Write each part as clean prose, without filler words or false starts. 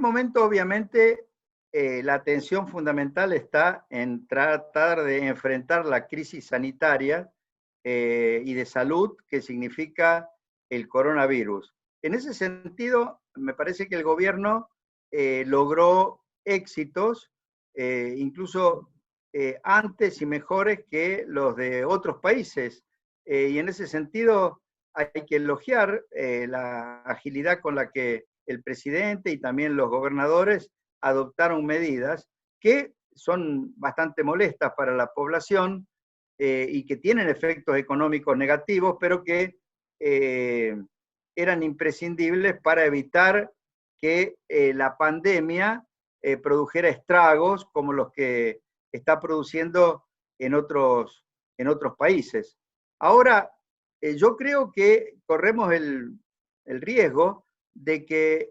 momento, obviamente, la atención fundamental está en tratar de enfrentar la crisis sanitaria y de salud que significa el coronavirus. En ese sentido, me parece que el gobierno logró éxitos, incluso antes y mejores que los de otros países. Y en ese sentido, hay que elogiar la agilidad con la que el presidente y también los gobernadores adoptaron medidas que son bastante molestas para la población y que tienen efectos económicos negativos, pero que eran imprescindibles para evitar que la pandemia produjera estragos como los que está produciendo en otros países. Ahora, yo creo que corremos el riesgo de que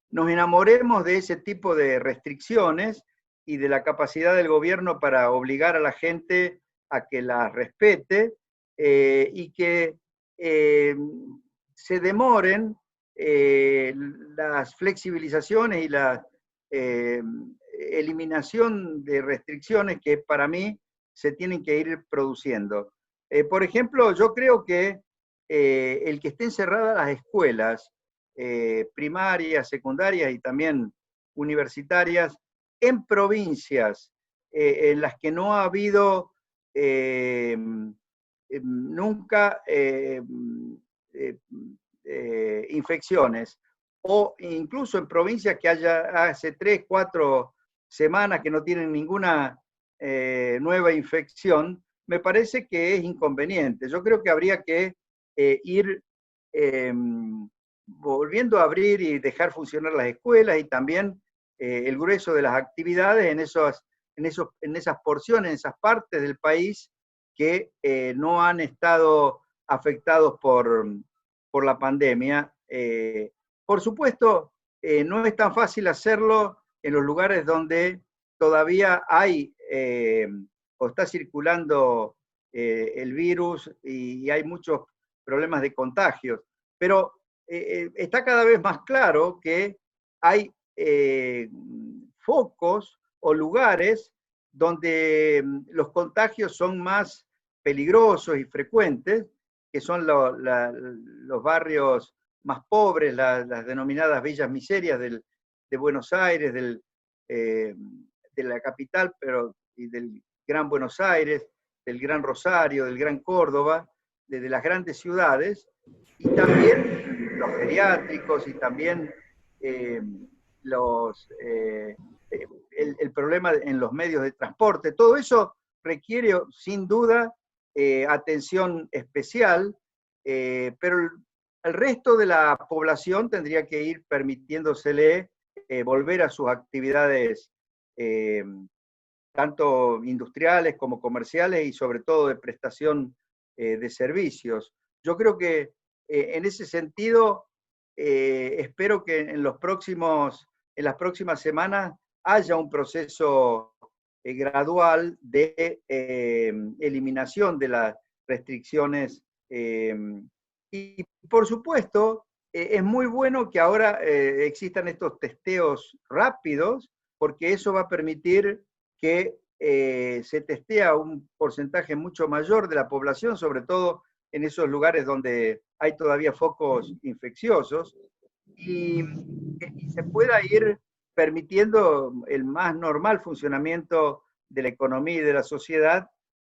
nos enamoremos de ese tipo de restricciones y de la capacidad del gobierno para obligar a la gente a que las respete y que se demoren las flexibilizaciones y la eliminación de restricciones que para mí se tienen que ir produciendo. Por ejemplo, yo creo que el que estén cerradas las escuelas primarias, secundarias y también universitarias en provincias en las que no ha habido nunca infecciones, o incluso en provincias que hace 3, 4 semanas que no tienen ninguna nueva infección, me parece que es inconveniente. Yo creo que habría que ir volviendo a abrir y dejar funcionar las escuelas y también el grueso de las actividades en esas porciones, en esas partes del país que no han estado afectados por la pandemia. Por supuesto, no es tan fácil hacerlo en los lugares donde todavía hay o está circulando el virus y hay muchos problemas de contagios. Pero está cada vez más claro que hay focos o lugares donde los contagios son más peligrosos y frecuentes, que son los barrios más pobres, las denominadas villas miserias de Buenos Aires, de la capital, pero y del Gran Buenos Aires, del Gran Rosario, del Gran Córdoba, de las grandes ciudades, y también los geriátricos y también el problema en los medios de transporte. Todo eso requiere, sin duda, atención especial, pero el resto de la población tendría que ir permitiéndosele volver a sus actividades tanto industriales como comerciales y sobre todo de prestación de servicios. Yo creo que en ese sentido espero que en las próximas semanas haya un proceso gradual de eliminación de las restricciones y por supuesto es muy bueno que ahora existan estos testeos rápidos porque eso va a permitir que se testea un porcentaje mucho mayor de la población, sobre todo en esos lugares donde hay todavía focos infecciosos, y se pueda ir permitiendo el más normal funcionamiento de la economía y de la sociedad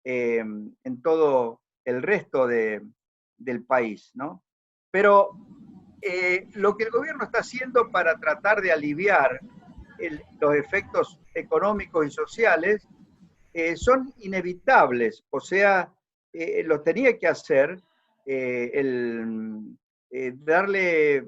en todo el resto del país, ¿no? Pero lo que el gobierno está haciendo para tratar de aliviar los efectos económicos y sociales son inevitables, o sea, lo tenía que hacer darle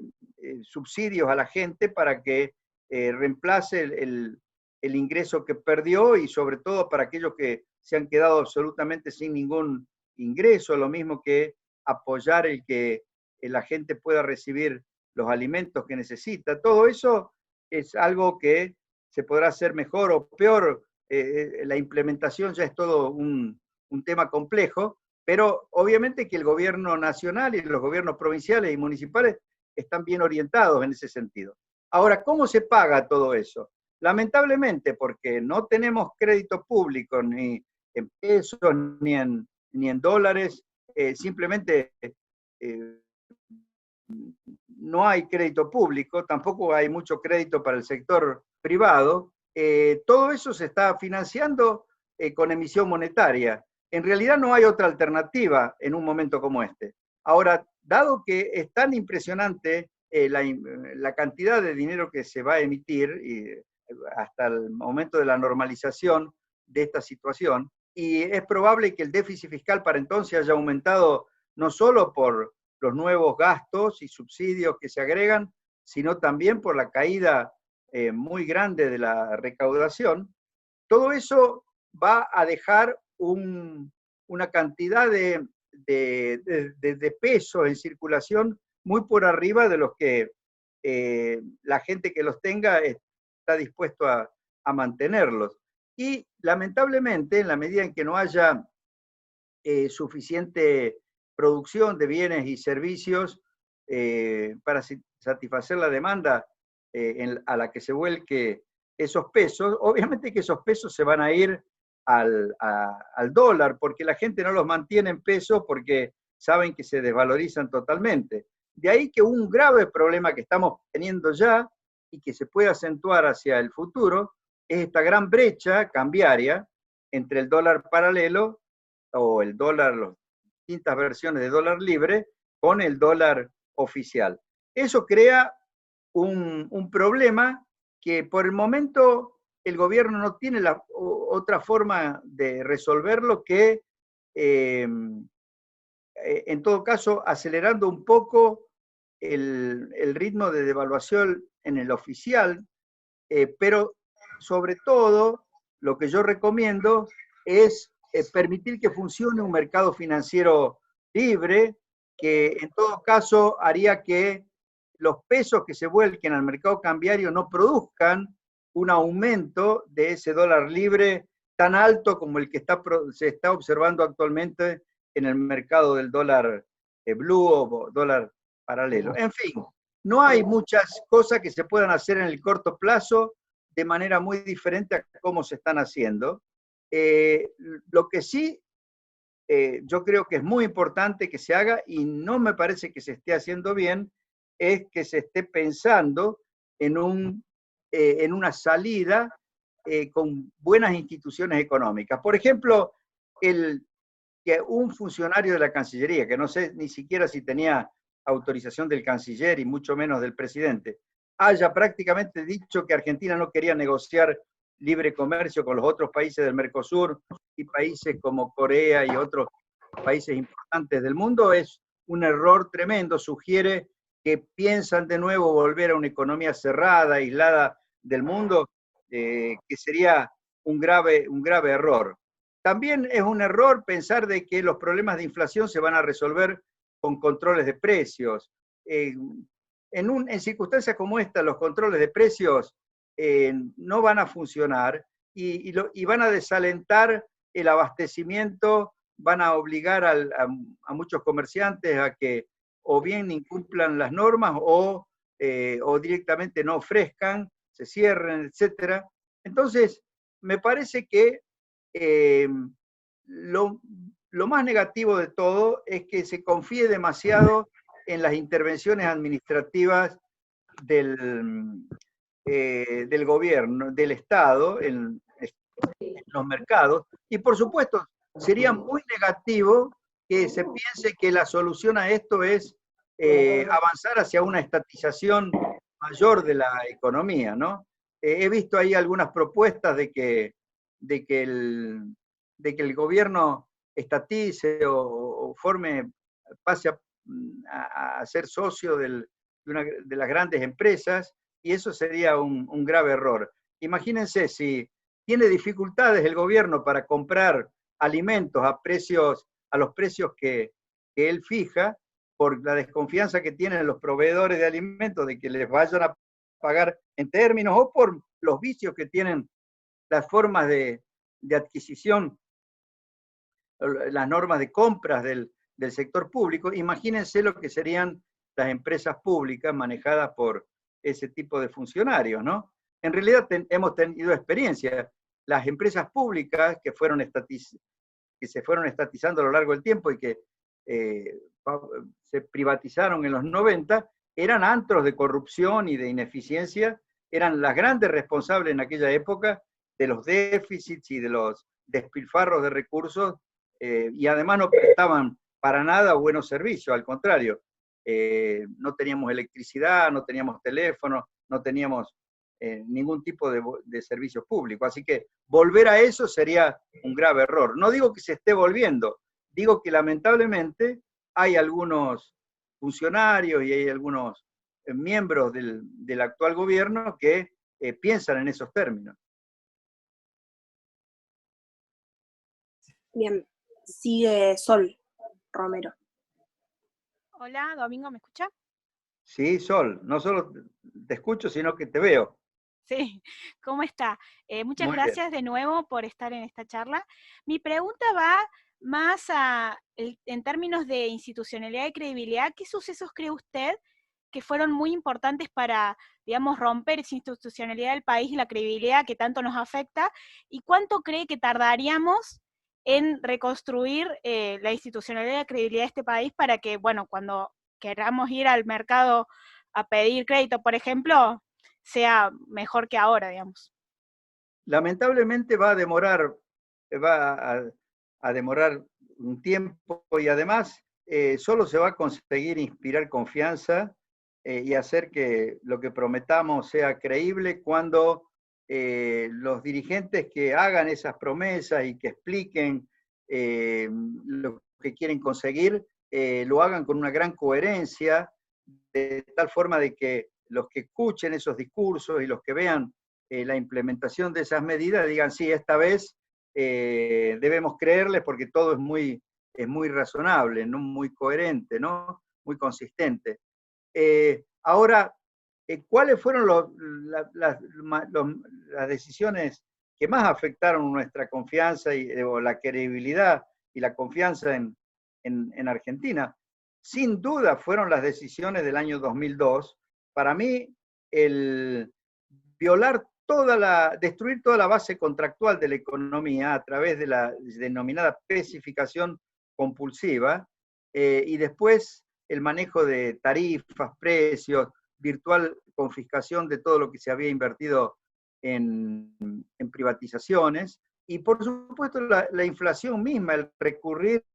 subsidios a la gente para que reemplace el ingreso que perdió y sobre todo para aquellos que se han quedado absolutamente sin ningún ingreso, lo mismo que apoyar el que la gente pueda recibir los alimentos que necesita. Todo eso es algo que se podrá hacer mejor o peor. La implementación ya es todo un tema complejo, pero obviamente que el gobierno nacional y los gobiernos provinciales y municipales están bien orientados en ese sentido. Ahora, ¿cómo se paga todo eso? Lamentablemente, porque no tenemos crédito público ni en pesos ni en dólares, simplemente no hay crédito público, tampoco hay mucho crédito para el sector privado. Todo eso se está financiando con emisión monetaria. En realidad no hay otra alternativa en un momento como este. Ahora, dado que es tan impresionante la cantidad de dinero que se va a emitir hasta el momento de la normalización de esta situación, y es probable que el déficit fiscal para entonces haya aumentado no solo por los nuevos gastos y subsidios que se agregan, sino también por la caída muy grande de la recaudación. Todo eso va a dejar una cantidad de pesos en circulación muy por arriba de los que la gente que los tenga está dispuesto a mantenerlos. Y lamentablemente, en la medida en que no haya suficiente producción de bienes y servicios para satisfacer la demanda a la que se vuelque esos pesos, obviamente que esos pesos se van a ir al dólar, porque la gente no los mantiene en pesos porque saben que se desvalorizan totalmente. De ahí que un grave problema que estamos teniendo ya y que se puede acentuar hacia el futuro es esta gran brecha cambiaria entre el dólar paralelo o el dólar, las distintas versiones de dólar libre, con el dólar oficial. Eso crea un problema que por el momento el gobierno no tiene otra forma de resolverlo que, en todo caso, acelerando un poco el ritmo de devaluación en el oficial, pero sobre todo lo que yo recomiendo es permitir que funcione un mercado financiero libre, que en todo caso haría que los pesos que se vuelquen al mercado cambiario no produzcan un aumento de ese dólar libre tan alto como el que se está observando actualmente en el mercado del dólar blue o dólar paralelo. En fin, no hay muchas cosas que se puedan hacer en el corto plazo de manera muy diferente a cómo se están haciendo. Lo que sí, yo creo que es muy importante que se haga y no me parece que se esté haciendo bien, es que se esté pensando en una salida con buenas instituciones económicas. Por ejemplo, que un funcionario de la Cancillería, que no sé ni siquiera si tenía autorización del canciller y mucho menos del presidente, haya prácticamente dicho que Argentina no quería negociar libre comercio con los otros países del Mercosur y países como Corea y otros países importantes del mundo, es un error tremendo. Sugiere que piensan de nuevo volver a una economía cerrada, aislada del mundo, que sería un grave error. También es un error pensar de que los problemas de inflación se van a resolver con controles de precios. En circunstancias como esta, los controles de precios no van a funcionar y van a desalentar el abastecimiento, van a obligar a muchos comerciantes a que o bien incumplan las normas o directamente no ofrezcan, se cierren, etc. Entonces, me parece que lo más negativo de todo es que se confíe demasiado en las intervenciones administrativas del gobierno, del Estado, en los mercados, y por supuesto sería muy negativo que se piense que la solución a esto es avanzar hacia una estatización mayor de la economía, ¿no? He visto ahí algunas propuestas de que el gobierno estatice o pase a ser socio de las grandes empresas, y eso sería un grave error. Imagínense si tiene dificultades el gobierno para comprar alimentos a los precios que él fija, por la desconfianza que tienen los proveedores de alimentos de que les vayan a pagar en términos o por los vicios que tienen las formas de adquisición, las normas de compras del sector público. Imagínense lo que serían las empresas públicas manejadas por ese tipo de funcionarios, ¿no? En realidad hemos tenido experiencia. Las empresas públicas que se fueron estatizando a lo largo del tiempo y que eh, se privatizaron en los 90, eran antros de corrupción y de ineficiencia, eran las grandes responsables en aquella época de los déficits y de los despilfarros de recursos, y además no prestaban para nada buenos servicios, al contrario, no teníamos electricidad, no teníamos teléfono, no teníamos ningún tipo de servicios públicos. Así que volver a eso sería un grave error. No digo que se esté volviendo, digo que lamentablemente hay algunos funcionarios y hay algunos miembros del actual gobierno que piensan en esos términos. Bien, sigue Sol Romero. Hola, Domingo, ¿me escucha? Sí, Sol, no solo te escucho, sino que te veo. Sí, ¿cómo está? Muchas Muy bien. gracias de nuevo por estar en esta charla. Mi pregunta va más en términos de institucionalidad y credibilidad. ¿Qué sucesos cree usted que fueron muy importantes para, digamos, romper esa institucionalidad del país y la credibilidad que tanto nos afecta? ¿Y cuánto cree que tardaríamos en reconstruir la institucionalidad y la credibilidad de este país para que, bueno, cuando queramos ir al mercado a pedir crédito, por ejemplo, sea mejor que ahora, digamos? Lamentablemente va a demorar un tiempo y además solo se va a conseguir inspirar confianza y hacer que lo que prometamos sea creíble cuando los dirigentes que hagan esas promesas y que expliquen lo que quieren conseguir, lo hagan con una gran coherencia, de tal forma de que los que escuchen esos discursos y los que vean la implementación de esas medidas digan, sí, esta vez debemos creerles porque todo es muy razonable, ¿no? Muy coherente, ¿no? Muy consistente. Ahora, ¿cuáles fueron las decisiones que más afectaron nuestra confianza o la credibilidad y la confianza en Argentina? Sin duda fueron las decisiones del año 2002. Para mí, el destruir toda la base contractual de la economía a través de la denominada especificación compulsiva, y después el manejo de tarifas, precios, virtual confiscación de todo lo que se había invertido en privatizaciones, y por supuesto la inflación misma, el recurrir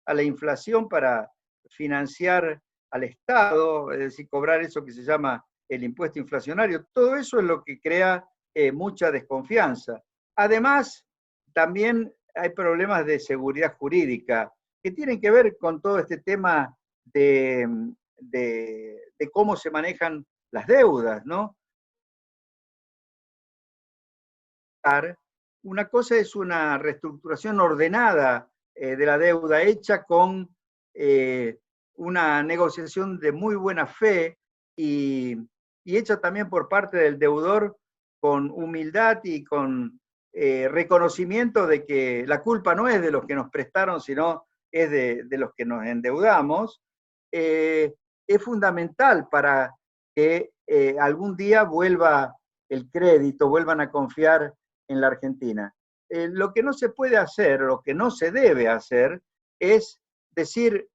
a la inflación para financiar al Estado, es decir, cobrar eso que se llama el impuesto inflacionario. Todo eso es lo que crea mucha desconfianza. Además, también hay problemas de seguridad jurídica que tienen que ver con todo este tema de cómo se manejan las deudas, ¿no? Una cosa es una reestructuración ordenada de la deuda hecha con una negociación de muy buena fe y hecha también por parte del deudor con humildad y con reconocimiento de que la culpa no es de los que nos prestaron, sino es de los que nos endeudamos, es fundamental para que algún día vuelva el crédito, vuelvan a confiar en la Argentina. Lo que no se puede hacer, lo que no se debe hacer, es decir,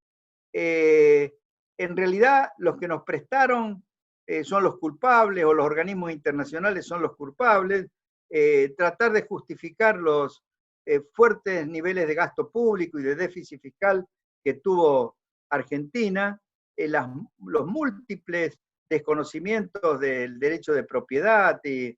en realidad los que nos prestaron son los culpables o los organismos internacionales son los culpables, tratar de justificar los fuertes niveles de gasto público y de déficit fiscal que tuvo Argentina, los múltiples desconocimientos del derecho de propiedad que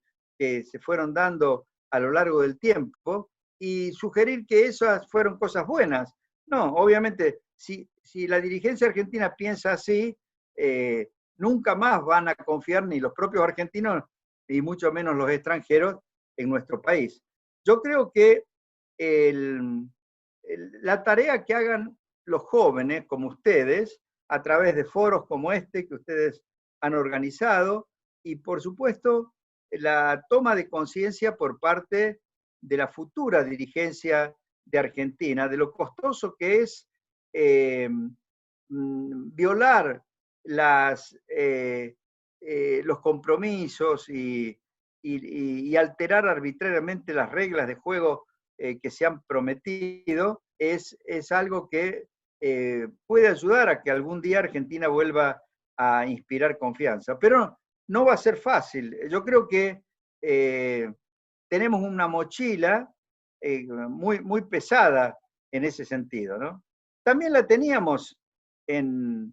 se fueron dando a lo largo del tiempo y sugerir que esas fueron cosas buenas. No, obviamente, si la dirigencia argentina piensa así, nunca más van a confiar ni los propios argentinos, ni mucho menos los extranjeros en nuestro país. Yo creo que la tarea que hagan los jóvenes como ustedes, a través de foros como este que ustedes han organizado, y por supuesto la toma de conciencia por parte de la futura dirigencia de Argentina, de lo costoso que es violar los compromisos y alterar arbitrariamente las reglas de juego que se han prometido es algo que puede ayudar a que algún día Argentina vuelva a inspirar confianza. Pero no va a ser fácil. Yo creo que tenemos una mochila muy pesada en ese sentido, ¿no? También la teníamos en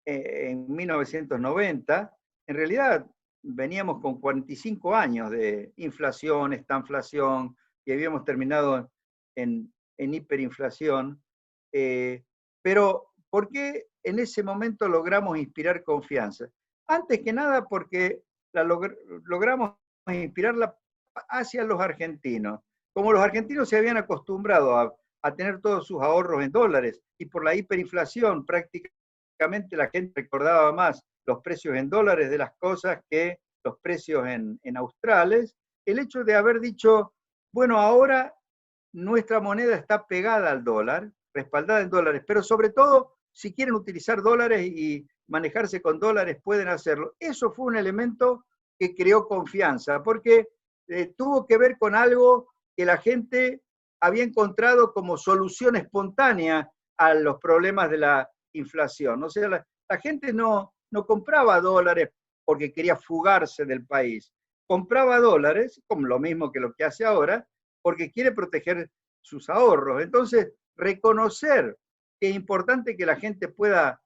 1990. En realidad veníamos con 45 años de inflación, estanflación, y habíamos terminado en hiperinflación. Pero ¿por qué en ese momento logramos inspirar confianza? Antes que nada porque logramos inspirarla hacia los argentinos. Como los argentinos se habían acostumbrado a tener todos sus ahorros en dólares y por la hiperinflación prácticamente la gente recordaba más los precios en dólares de las cosas que los precios en australes, el hecho de haber dicho, bueno, ahora nuestra moneda está pegada al dólar, respaldada en dólares, pero sobre todo, si quieren utilizar dólares y manejarse con dólares, pueden hacerlo. Eso fue un elemento que creó confianza, porque tuvo que ver con algo que la gente había encontrado como solución espontánea a los problemas de la inflación. O sea, la gente no compraba dólares porque quería fugarse del país. Compraba dólares, como lo mismo que lo que hace ahora, porque quiere proteger sus ahorros. Entonces, reconocer que es importante que la gente pueda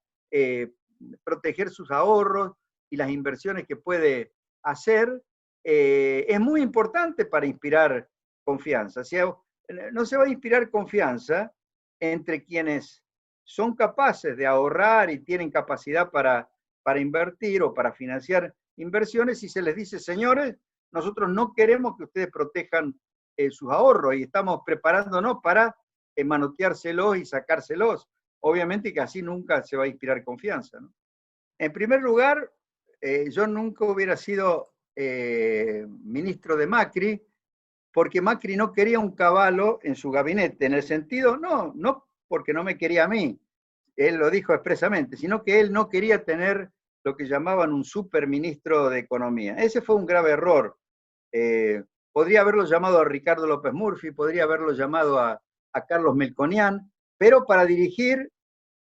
proteger sus ahorros y las inversiones que puede hacer, es muy importante para inspirar confianza. O sea, no se va a inspirar confianza entre quienes son capaces de ahorrar y tienen capacidad para invertir o para financiar inversiones si se les dice, señores, nosotros no queremos que ustedes protejan sus ahorros y estamos preparándonos para manoteárselos y sacárselos. Obviamente que así nunca se va a inspirar confianza, ¿no? En primer lugar, yo nunca hubiera sido ministro de Macri, porque Macri no quería un caballo en su gabinete, en el sentido, no porque no me quería a mí, él lo dijo expresamente, sino que él no quería tener lo que llamaban un superministro de Economía. Ese fue un grave error. Podría haberlo llamado a Ricardo López Murphy, podría haberlo llamado a Carlos Melconian, pero para dirigir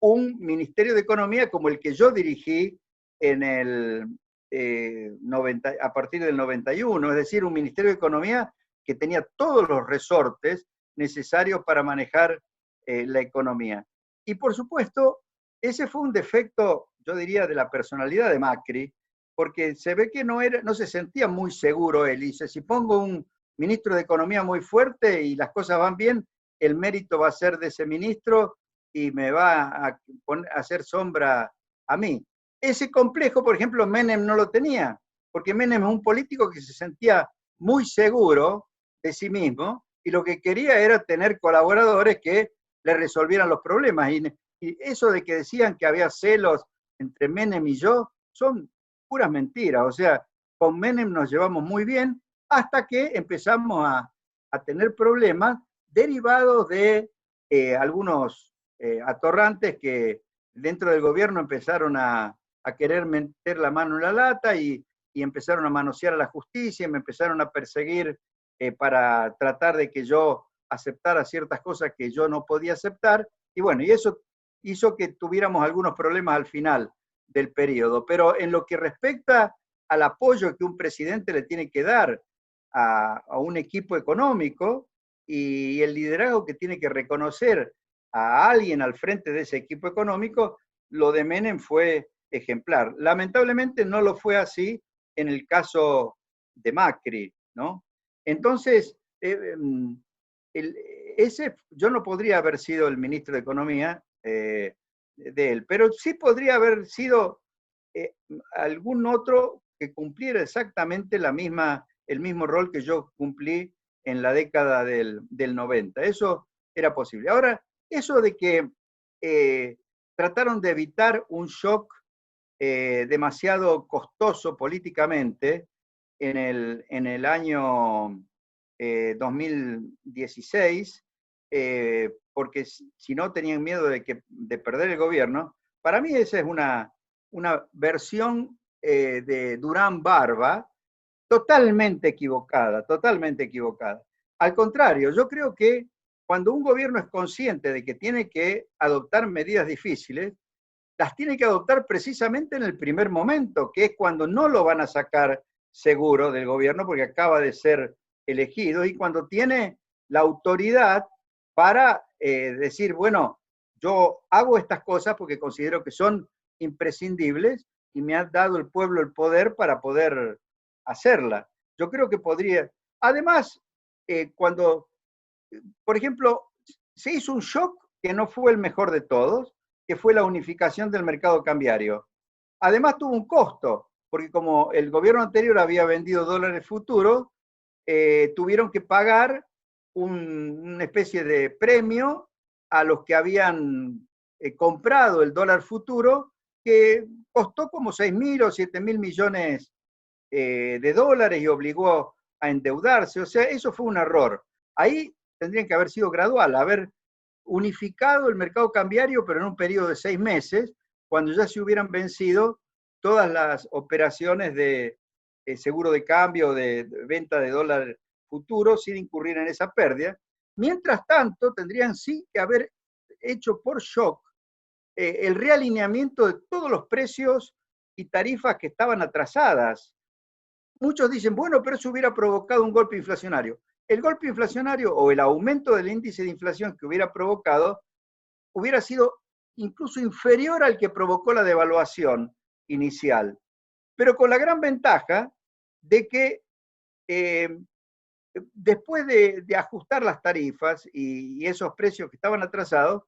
un Ministerio de Economía como el que yo dirigí en el 90, a partir del 91, es decir, un Ministerio de Economía que tenía todos los resortes necesarios para manejar la economía. Y por supuesto, ese fue un defecto, yo diría, de la personalidad de Macri, porque se ve que no se sentía muy seguro él. Y dice, si pongo un ministro de Economía muy fuerte y las cosas van bien, el mérito va a ser de ese ministro y me va a hacer sombra a mí. Ese complejo, por ejemplo, Menem no lo tenía, porque Menem es un político que se sentía muy seguro de sí mismo y lo que quería era tener colaboradores que le resolvieran los problemas. Y eso de que decían que había celos entre Menem y yo, son puras mentiras. O sea, con Menem nos llevamos muy bien hasta que empezamos a tener problemas derivados de algunos atorrantes que dentro del gobierno empezaron a querer meter la mano en la lata y empezaron a manosear a la justicia y me empezaron a perseguir para tratar de que yo aceptara ciertas cosas que yo no podía aceptar. Y bueno, y eso hizo que tuviéramos algunos problemas al final del periodo. Pero en lo que respecta al apoyo que un presidente le tiene que dar a un equipo económico y el liderazgo que tiene que reconocer a alguien al frente de ese equipo económico, lo de Menem fue ejemplar. Lamentablemente no lo fue así en el caso de Macri, ¿no? Entonces, yo no podría haber sido el ministro de Economía de él, pero sí podría haber sido algún otro que cumpliera exactamente el mismo rol que yo cumplí en la década del 90. Eso era posible. Ahora, eso de que trataron de evitar un shock demasiado costoso políticamente en el año 2016, porque si no tenían miedo de perder el gobierno. Para mí esa es una versión de Durán Barba, totalmente equivocada, totalmente equivocada. Al contrario, yo creo que cuando un gobierno es consciente de que tiene que adoptar medidas difíciles, las tiene que adoptar precisamente en el primer momento, que es cuando no lo van a sacar seguro del gobierno porque acaba de ser elegido y cuando tiene la autoridad para decir, bueno, yo hago estas cosas porque considero que son imprescindibles y me ha dado el pueblo el poder para poder hacerla. Yo creo que podría, además, cuando, por ejemplo, se hizo un shock que no fue el mejor de todos, que fue la unificación del mercado cambiario. Además tuvo un costo, porque como el gobierno anterior había vendido dólares futuros, tuvieron que pagar una especie de premio a los que habían comprado el dólar futuro, que costó como 6.000 o 7.000 millones de dólares y obligó a endeudarse. O sea, eso fue un error. Ahí tendrían que haber sido gradual, haber unificado el mercado cambiario, pero en un periodo de 6 meses, cuando ya se hubieran vencido todas las operaciones de seguro de cambio, de venta de dólar futuro, sin incurrir en esa pérdida. Mientras tanto, tendrían sí que haber hecho por shock el realineamiento de todos los precios y tarifas que estaban atrasadas. Muchos dicen, bueno, pero eso hubiera provocado un golpe inflacionario. El golpe inflacionario o el aumento del índice de inflación que hubiera provocado hubiera sido incluso inferior al que provocó la devaluación inicial, pero con la gran ventaja de que después de ajustar las tarifas y esos precios que estaban atrasados,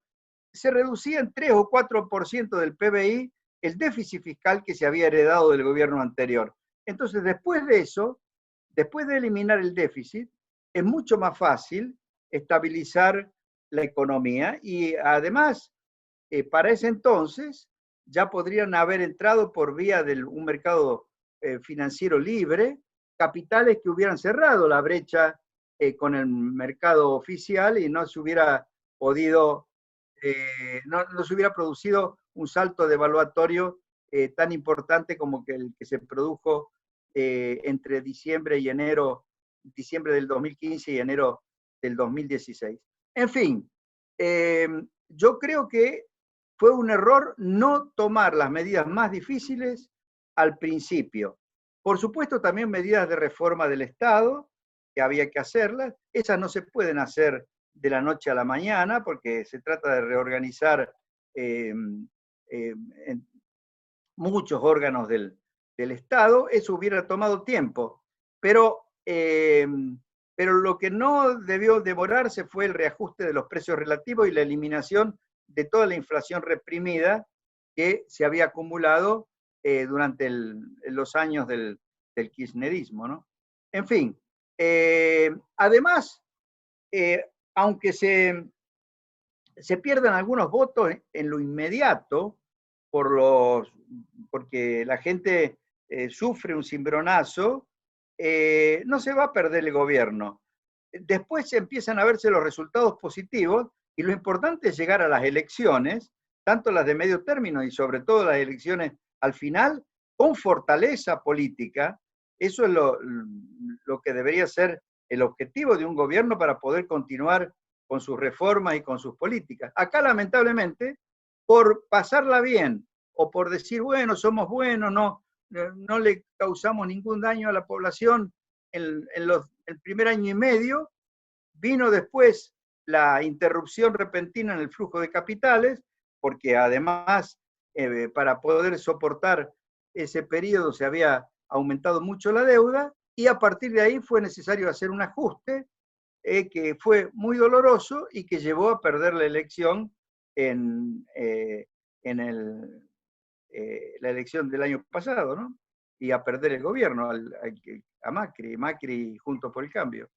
se reducía en 3 o 4% del PBI el déficit fiscal que se había heredado del gobierno anterior. Entonces, después de eso, después de eliminar el déficit, es mucho más fácil estabilizar la economía y además, para ese entonces, ya podrían haber entrado por vía de un mercado financiero libre capitales que hubieran cerrado la brecha con el mercado oficial y no se hubiera podido, no se hubiera producido un salto devaluatorio tan importante como que el que se produjo entre diciembre y enero, diciembre del 2015 y enero del 2016. En fin, yo creo que fue un error no tomar las medidas más difíciles al principio. Por supuesto, también medidas de reforma del Estado, que había que hacerlas. Esas no se pueden hacer de la noche a la mañana, porque se trata de reorganizar muchos órganos del Estado. Eso hubiera tomado tiempo. Pero lo que no debió demorarse fue el reajuste de los precios relativos y la eliminación de toda la inflación reprimida que se había acumulado durante los años del kirchnerismo, ¿no? En fin, además, aunque se pierdan algunos votos en lo inmediato, porque la gente sufre un cimbronazo, no se va a perder el gobierno. Después empiezan a verse los resultados positivos y lo importante es llegar a las elecciones, tanto las de medio término y sobre todo las elecciones al final, con fortaleza política. Eso es lo que debería ser el objetivo de un gobierno para poder continuar con sus reformas y con sus políticas. Acá, lamentablemente, por pasarla bien o por decir, bueno, somos buenos, no le causamos ningún daño a la población en el primer año y medio, vino después la interrupción repentina en el flujo de capitales, porque además, para poder soportar ese periodo se había aumentado mucho la deuda, y a partir de ahí fue necesario hacer un ajuste que fue muy doloroso y que llevó a perder la elección en la elección del año pasado, ¿no? Y a perder el gobierno, a Macri Juntos por el Cambio.